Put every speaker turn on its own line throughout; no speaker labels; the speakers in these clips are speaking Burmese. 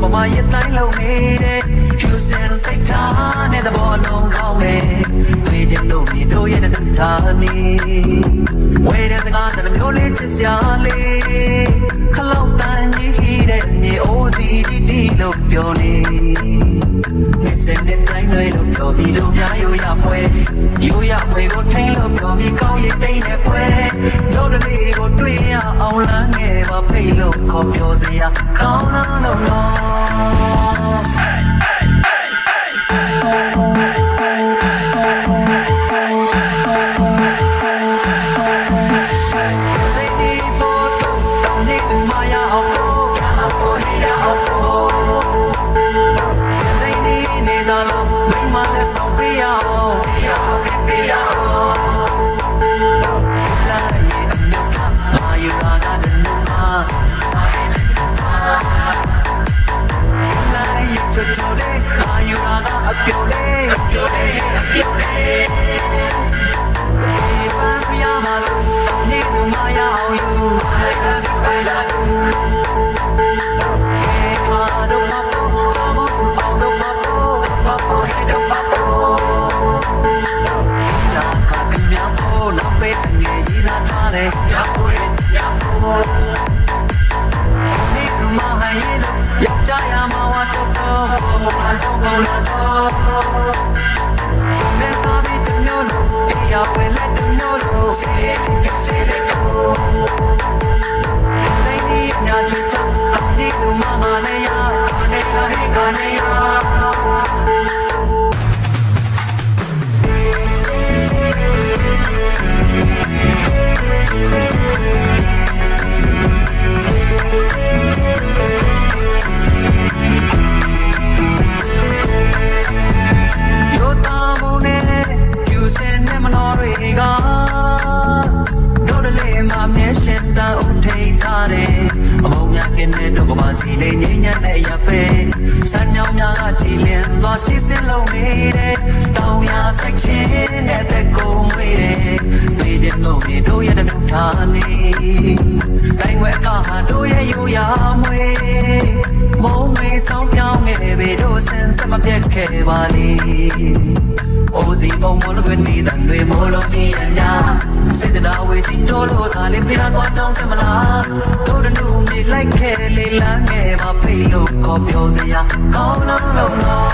မမရဲ့တိုင်းလုံးနေတဲ့ဖြူစင်စိတ်ထားနဲ့သဘောလုံးကောင်းတယ်တွေ့ချင်လို့မြေတို့ရဲ့တူထားနေဝဲတဲ့စကားတမျိုးလေးချစ်စရာလေးခလောက်တန်ကြီးတဲ့မြေအိုးစီတီလို့ပြောနေဒီစင်တဲ့တိုင်းတွေလို့ပြောပြီးလို့များရိုးရပွဲရိုးရပွဲကိုထိန်လို့ပြောပြီးကောင်းရတဲ့တဲ့ပွဲတို့လေးကိုတွေ့ရအောင်လမ်းငယ်ပါဖိတ်လို့ခေါ်ပြောစရာကောင်းလားလို့စီလေးငိမ့်ညံ့တဲ့ရပဲစံညောင်းများကကြည်လင်သွားစီစဉ်လုံးနေတဲ့တောင်ရစိတ်ချင်းနဲ့တဲ့ကိုမွေးတယ်ဒီတဲ့တော့ဒီတို့ရဲ့တူထားနေတိုင်းဝက်ကဟာတို့ရဲ့ယူရမွေမုံမေးဆောင်ပြောင်းငယ်ပေတို့ဆင်းစမပြတ်ခဲ့ပါလေအိုစီပုံမလို့ကွနေတဲ့တွေမလို့ဒီအညာစိတ်တော်ဝေစီတို့လို့ဒါလေးပြတာတော့ကြောင်းစမလားတို့တလူမြေလိုက်ခဲ့လေလမ်းငယ်မှာဖိတ်လို့ခေါ်ပြောစရာကောင်းလုံးလုံးလုံး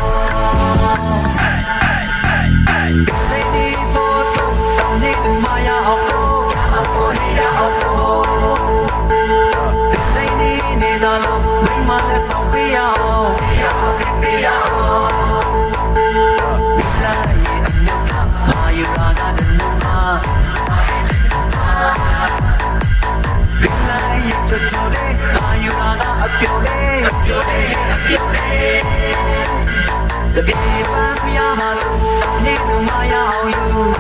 စိတ်ဒီပေါ်တော့ဒီမရအောင်ပေါ်ရအောင်စိတ်ဒီနေစားလို့မိမလည်းဆောင်ပြရအောင်ပြရအောင်The people we are not need to my own you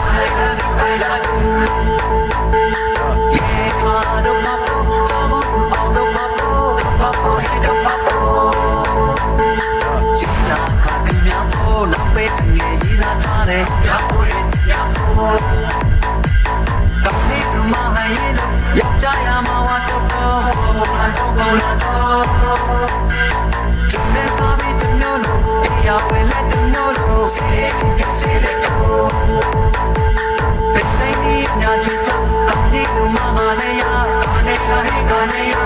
I love you yeah don't have to don't have to head up China ka bin mya po na pe nge yi na tha de ya po ya po Ka ni tu ma ha ye lo ya cha ya ma wa to ko la to Chune sa bi tu no no ya we let them know say let go But they need nya chu cha ka ni tu ma ma le ya ka ne ya he ka ne ya